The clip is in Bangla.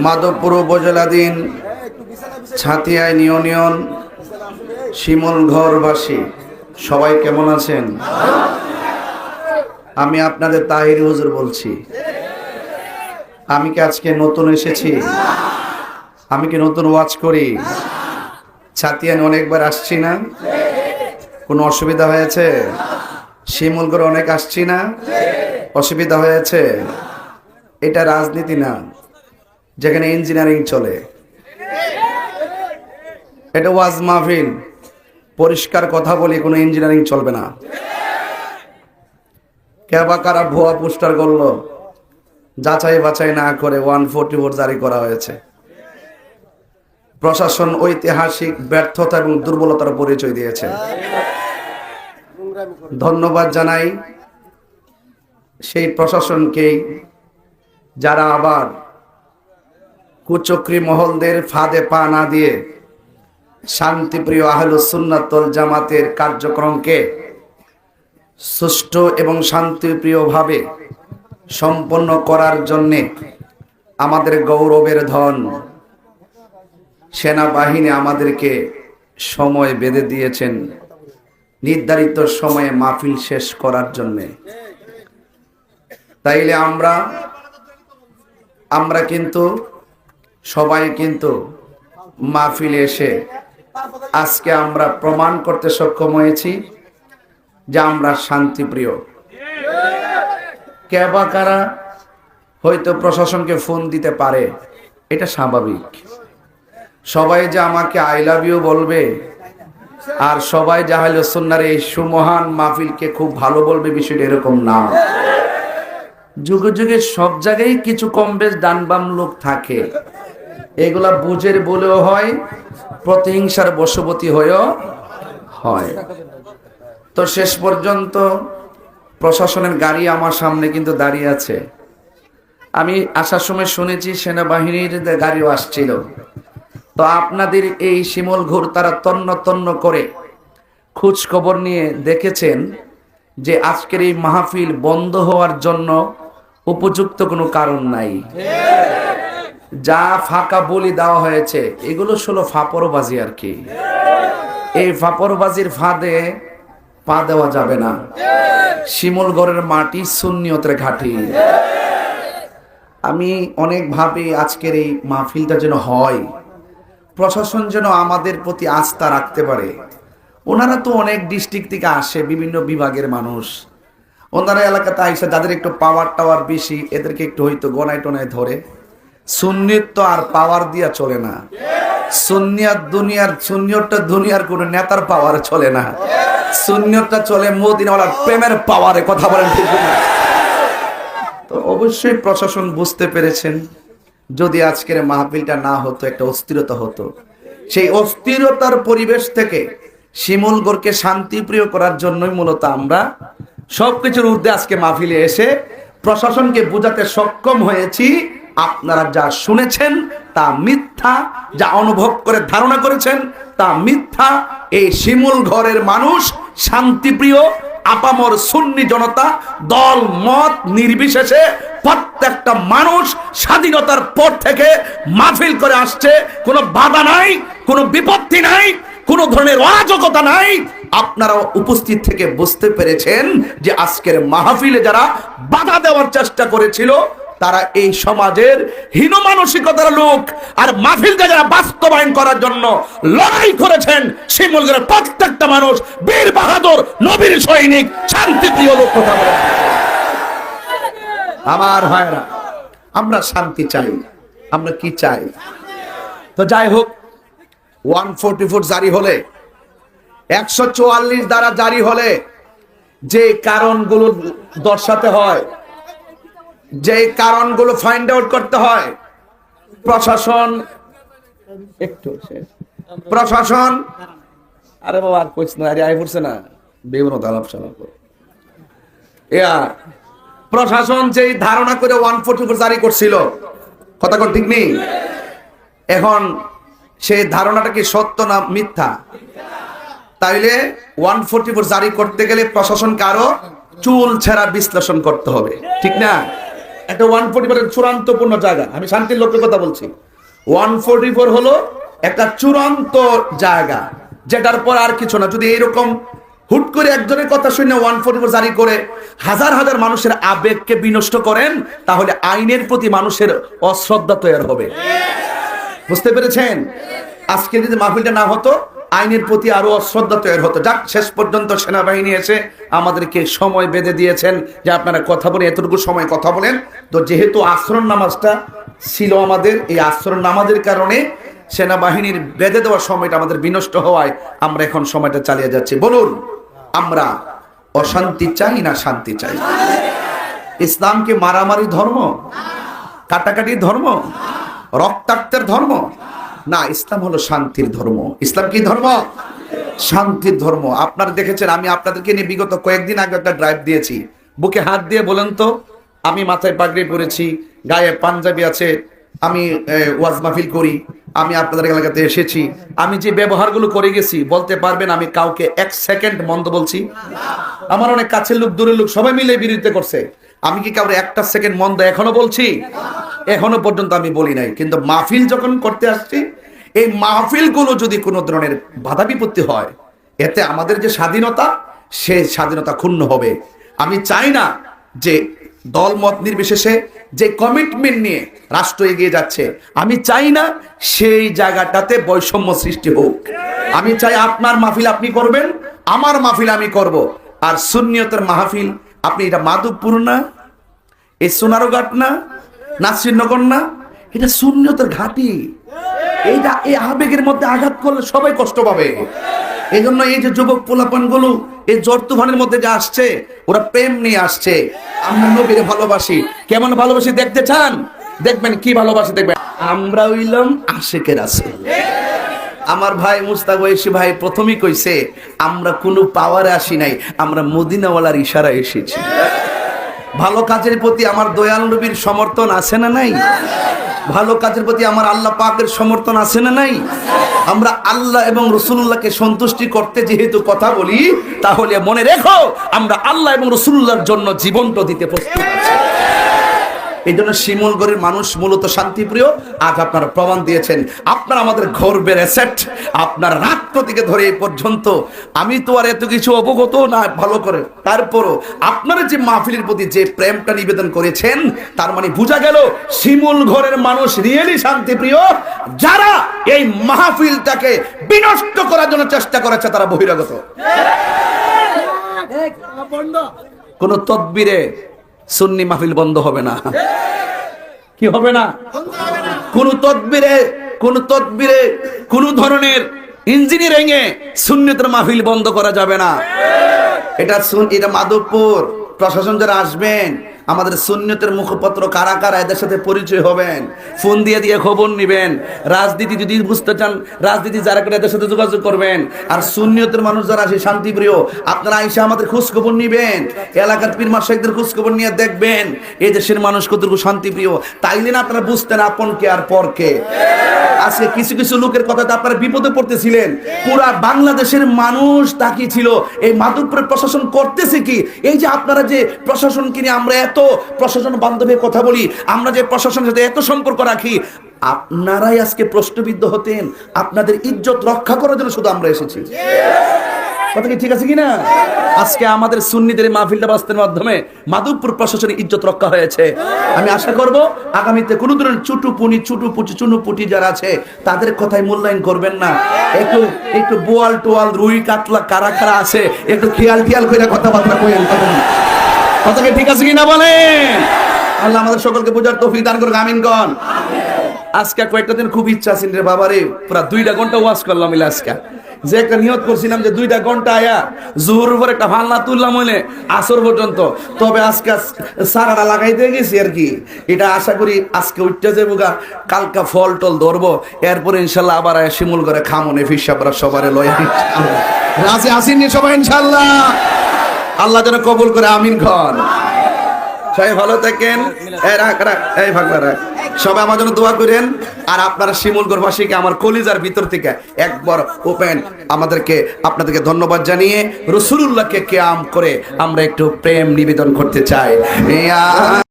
মাধবপুর উপজেলাধীন ছাতিয়া ইউনিয়ন শিমুলঘরবাসী সবাই কেমন আছেন? আমি আপনাদের তাহির হুজুর বলছি। আমি কি আজকে নতুন এসেছি? আমি কি নতুন ওয়াজ করি? ছাতিয়ান অনেকবার আসছি না? কোনো অসুবিধা হয়েছে? শিমুলঘর অনেক আসছি না? অসুবিধা হয়েছে? এটা রাজনীতি না, যেখানে ইঞ্জিনিয়ারিং চলে। এটা ওয়াজ মাহফিল, পরিষ্কার কথা বলি, কোনো ইঞ্জিনিয়ারিং চলবে না। কে বা কারা ভুয়া পোস্টার করলো, যাচাই বাছাই না করে 144 জারি করা হয়েছে। প্রশাসন ঐতিহাসিক ব্যর্থতা এবং দুর্বলতার পরিচয় দিয়েছে। ধন্যবাদ জানাই সেই প্রশাসনকেই, যারা আবার কুচক্রী মহলদের ফাঁদে পা না দিয়ে শান্তিপ্রিয় আহলুস সুন্নাত ওয়াল জামাতের কার্যক্রমকে সুষ্ঠু এবং শান্তিপ্রিয়ভাবে সম্পন্ন করার জন্যে আমাদের গৌরবের ধন সেনাবাহিনী আমাদেরকে সময় বেঁধে দিয়েছেন নির্ধারিত সময়ে মাহফিল শেষ করার জন্যে। তাইলে আমরা কিন্তু সবাই কিন্তু মাহফিলে এসে আজকে আমরা প্রমাণ করতে সক্ষম হয়েছি যে আমরা শান্তিপ্রিয়। কে বা কারা হয়তো প্রশাসনকে ফোন দিতে পারে, এটা স্বাভাবিক। সবাই যে আমাকে আই লাভ ইউ বলবে আর সবাই যে আহলুস সুন্নাহর এই সুমহান মাহফিলকে খুব ভালো বলবে, বিষয়টা এরকম না। যুগে যুগে সব জায়গায় কিছু কম বেশ ডান বাম লোক থাকে, এগুলা বুঝের বলেও হয়, প্রতিহিংসার বশবর্তী হয়েও হয়। তো শেষ পর্যন্ত প্রশাসনের গাড়ি আমার সামনে কিন্তু দাঁড়িয়ে আছে। আমি আসার সময় শুনেছি সেনাবাহিনীর গাড়িও আসছিল। তো আপনাদের এই শিমুলঘর তারা তন্ন তন্ন করে খোঁজ খবর নিয়ে দেখেছেন যে আজকের এই মাহফিল বন্ধ হওয়ার জন্য উপযুক্ত কোনো কারণ নাই। যা ফাঁকা বলি দেওয়া হয়েছে এগুলো ছিল ফাপড়বাজি আর কি। এই ফাপড়বাজির ফাঁদে পা দেওয়া যাবে না। শিমুলঘরের মাটি সুন্নিয়তের ঘাঁটি। আমি অনেক ভাবি আজকের এই মাহফিলটা যেন হয়, প্রশাসন যেন আমাদের প্রতি আস্থা রাখতে পারে। ওনারা তো অনেক ডিস্ট্রিক্ট থেকে আসে, বিভিন্ন বিভাগের মানুষ। ওনারা এলাকাতে আইসা যাদের একটু পাওয়ার টাওয়ার বেশি, এদেরকে একটু হয়তো গনায় টনায় ধরে। সুন্নিয়ত তো আর পাওয়ার দিয়া চলে না। সুন্নিয়তটা দুনিয়ার কোন নেতার পাওয়ারে চলে না। সুন্নিয়তটা চলে মদিনাওয়ালার প্রেমের পাওয়ারে। কথা বলেন ঠিক না? তো অবশ্যই প্রশাসন বুঝতে পেরেছেন, যদি আজকের মাহফিলটা না হতো, একটা অস্থিরতা হতো। সেই অস্থিরতার পরিবেশ থেকে শিমুলঘরকে শান্তিপ্রিয় করার জন্যই মূলত আমরা সবকিছুর ঊর্ধ্বে আজকে মাহফিলে এসে প্রশাসনকে বোঝাতে সক্ষম হয়েছি আপনারা যা শুনেছেন তা মিথ্যা, যা অনুভব করে ধারণা করেছেন তা মিথ্যা। এই শিমুলঘরের মানুষ শান্তিপ্রিয়, আপামর সুন্নি জনতা, দল মত নির্বিশেষে প্রত্যেকটা মানুষ স্বাধীনতার পর থেকে মাহফিল করে আসছে। কোনো বাধা নাই, কোনো বিপত্তি নাই, কোনো ধরনের অরাজকতা নাই। আপনারা উপস্থিত থেকে বুঝতে পেরেছেন যে আজকের মাহফিলে যারা বাধা দেওয়ার চেষ্টা করেছিল তারা এই সমাজের হীন মানসিকতার লোক। আর মাহফিলকে যারা বাস্তবায়ন করার জন্য লড়াই করেছেন, শিমুলঘরের প্রত্যেকটা মানুষ বীর বাহাদুর, নবীর সৈনিক, শান্তিপ্রিয় লোক। কথা বলেন আমার ভাইরা, আমরা শান্তি চাই। আমরা কি চাই? তো যাই হোক, 144 জারি হলে, 144 দ্বারা জারি হলে যে কারণগুলো দর্শাতে হয়, যে কারণগুলো ফাইন্ড আউট করতে হয়, প্রশাসন আরে বাবা আর কইছ না, আরে আই পড়ছে না বেবরত আলাপ সালাপ। প্রশাসন যেই ধারণা করে 144 জারি করছিল, কথা কোন ঠিক নেই? এখন সেই ধারণাটা কি সত্য না মিথ্যা? তাইলে 144 জারি করতে গেলে প্রশাসনকে আরো চুল ছেঁড়া বিশ্লেষণ করতে হবে, ঠিক না? একটা 144 চূড়ান্তপূর্ণ জায়গা, আমি শান্তির লোকের কথা বলছি। 144 হলো একটা চূড়ান্ত জায়গা, যেটার পর আর কিছু না। যদি এইরকম হুট করে একজনের কথা শুনে 144 জারি করে হাজার হাজার মানুষের আবেগকে বিনষ্ট করেন, তাহলে আইনের প্রতি মানুষের অশ্রদ্ধা তৈরি হবে। বুঝতে পেরেছেন? আজকে যদি মাহফিলটা না হতো, আইনের প্রতি আরো অশ্রদ্ধা তৈরি হতো। যাক, শেষ পর্যন্ত সেনাবাহিনী এসে আমাদেরকে সময় বেঁধে দিয়েছেন যে আপনারা কথা বলে, এতটুকু সময় কথা বলেন। তো যেহেতু আসরের নামাজটা ছিল আমাদের, এই আসরের নামাজের কারণে সেনাবাহিনীর বেঁধে দেওয়ার সময়টা আমাদের বিনষ্ট হওয়ায় আমরা এখন সময়টা চালিয়ে যাচ্ছি। বলুন, আমরা অশান্তি চাই না শান্তি চাই? ইসলাম কি মারামারি ধর্ম, কাটাকাটির ধর্ম, রক্তাক্তের ধর্ম? না, ইসলাম হলো শান্তির ধর্ম। ইসলাম কি ধর্ম? শান্তির ধর্ম। আপনারা দেখেছেন, আমি আপনাদেরকে নিয়ে বিগত কয়েকদিন আগে একটা ড্রাইভ দিয়েছি। বুকে হাত দিয়ে বলেন তো, আমি মাথায় পাগড়ি পরেছি, গায়ে পাঞ্জাবি আছে, আমি ওয়াজ মাহফিল করি, আমি আপনাদের এলাকাতে এসেছি, আমি যে ব্যবহারগুলো করে গেছি, বলতে পারবেন আমি কাউকে 1 সেকেন্ড মন্দ বলছি? আমার অনেক কাছের লোক, দূরের লোক সবাই মিলে বিরোধিতা করছে, আমি কি কাউকে 1টা সেকেন্ড মন্দ এখনো বলছি? এখনো পর্যন্ত আমি বলি নাই। কিন্তু মাহফিল যখন করতে আসছি, এই মাহফিলগুলো যদি কোনো ধরনের বাধা বিপত্তি হয়, এতে আমাদের যে স্বাধীনতা, সেই স্বাধীনতা ক্ষুণ্ণ হবে। আমি চাই না যে দল মত নির্বিশেষে যে কমিটমেন্ট নিয়ে রাষ্ট্র এগিয়ে যাচ্ছে, আমি চাই না সেই জায়গাটাতে বৈষম্য সৃষ্টি হোক। আমি চাই আপনার মাহফিল আপনি করবেন, আমার মাহফিল আমি করব। আর সুন্নিয়তের মাহফিল, আপনি এটা মাধবপুর না, এই সোনারঘাট না, নাসিরনগর না, এটা সুন্নিয়তের ঘাঁটি। এইটা এই আবেগের মধ্যে আঘাত করলে সবাই কষ্ট পাবে। এই জন্য এই যে যুবক পোলাপান গুলো এই জর্তুভানের মধ্যে যে আসছে, ওরা প্রেম নিয়ে আসছে। আমরা নবীরে ভালোবাসি। কেমন ভালোবাসি দেখতে চান? দেখবেন কি ভালোবাসি দেখবেন। আমরা হইলাম আশিকের রাসূল। আমার ভাই মুস্তাক ওয়াইসি ভাই প্রথমেই কইছে, আমরা কোনো পাওয়ারে আসি নাই, আমরা মদিনাওয়ালার ইশারায় এসেছি। ভালো কাজের প্রতি আমার দয়াল নবীর সমর্থন আছে না নাই? ভালো কাজের প্রতি আমার আল্লাহ পাকের সমর্থন আছে না নাই? আমরা আল্লাহ এবং রাসূলুল্লাহকে সন্তুষ্টি করতে যেহেতু কথা বলি, তাহলে মনে রেখো আমরা আল্লাহ এবং রাসূলুল্লাহর জন্য জীবনটা দিতে প্রস্তুত আছি। এই জন্য শিমুলগড়ের মানুষ মূলত শান্তিপ্রিয়। আজ আপনারা প্রমাণ দিয়েছেন, আপনারা আমাদের গর্বের অ্যাসেট। আপনার রাত্র থেকে ধরে এই পর্যন্ত আমি তো আর এত কিছু অবগত না ভালো করে, তারপরও আপনারা যে মাহফিলের প্রতি যে প্রেমটা নিবেদন করেছেন, তার মানে বোঝা গেল শিমুলগড়ের মানুষ রিয়েলি শান্তিপ্রিয়। যারা এই মাহফিলটাকে বিনষ্ট করার জন্য চেষ্টা করেছে, তারা বহিরাগত। কোন তদবিরে সুন্নি মাহফিল বন্ধ হবে না। কি হবে না? কোন তদবিরে কোন ধরনের ইঞ্জিনিয়ারিং এ সুন্নিয়তের মাহফিল বন্ধ করা যাবে না। এটা মাধবপুর প্রশাসন যারা আসবেন, আমাদের সুন্নিয়তের মুখপত্র কারা কারা, এদের সাথে পরিচয় হবেন, ফোন দিয়ে খবর নেবেন। রাজনীতি যদি বুঝতে চান, রাজনীতি যারা করে এদের সাথে যোগাযোগ করবেন। আর সুন্নিয়তের মানুষ যারা আছে শান্তিপ্রিয়, আপনারা আইসা আমাদের খোঁজ খবর নিবেন, এলাকার পীর মাশায়েখদের খোঁজ খবর নিয়ে দেখবেন এই দেশের মানুষ কতটুকু শান্তিপ্রিয়। তাইলে না আপনারা বুঝতেন আপন কে আর পর কে। আজকে কিছু কিছু লোকের কথাতে আপনারা বিপদে পড়তেছিলেন, পুরা বাংলাদেশের মানুষ তাকিয়ে ছিল এই মাধবপুরের প্রশাসন করতেছে কি। এই যে আপনারা যে প্রশাসনকে নিয়ে আমরা এত প্রশাসন বান্ধবের কথা বলি, আমরা যে প্রশাসনের সাথে এত সম্পর্ক রাখি, আপনারাই আজকে প্রশ্নবিদ্ধ হতেন। আপনাদের ইজ্জত রক্ষা করার জন্য শুধু আমরা এসেছি। কথা কি ঠিক আছে কিনা? আজকে আমাদের সুন্নিদের মাহফিলটা বাস্তবের মাধ্যমে মাধবপুর প্রশাসনের ইজ্জত রক্ষা হয়েছে। আমি আশা করব আগামীতে কোনো ধরনের চুনুপুটি যারা আছে, তাদের কথাই মূল্যায়ন করবেন না। একটু বোয়াল টোয়াল রুই কাতলা কারা কারা আছে, একটু খেয়াল করে কথাবার্তা কইেন। কথা কি ঠিক আছে কিনা বলেন? আল্লাহ আমাদের সকলকে বোঝার তৌফিক দান করুক, আমিন গণ। আজকে কয়েকটা দিন খুব ইচ্ছা আছে রে বাবারে, পুরা 2 ঘন্টা ওয়াজ করলাম আজকে। যে একটা নিয়ত করছিলাম যে 2 ঘন্টা আয়া জোহরের পর একটা ফাল্লা তুললাম হইলে আসর পর্যন্ত, তবে আজকে সারাটা লাগাইতে গেছি আর কি। এটা আশা করি আজকে উঠতে যাবো গা, কালকা ফল টল ধরবো, এরপরে ইনশাল্লাহ আবার আয়া শিমুল করে খামনে ফিসাবরা সবারে লয়। রাজি আসেননি সবাই ইনশাল্লাহ? আল্লাহ যেন কবুল করে, আমিন খান। সবাই ভালো থাকেন। এই ভাগলা রাখ, সবাই আমার জন্য দোয়া করেন। আর আপনারা শিমুলগড়বাসীকে আমার কলিজার ভিতর থেকে একবার ওপেন আপনাদেরকে ধন্যবাদ জানিয়ে রাসূলুল্লাহকে কিয়াম করে আমরা একটু প্রেম নিবেদন করতে চাই।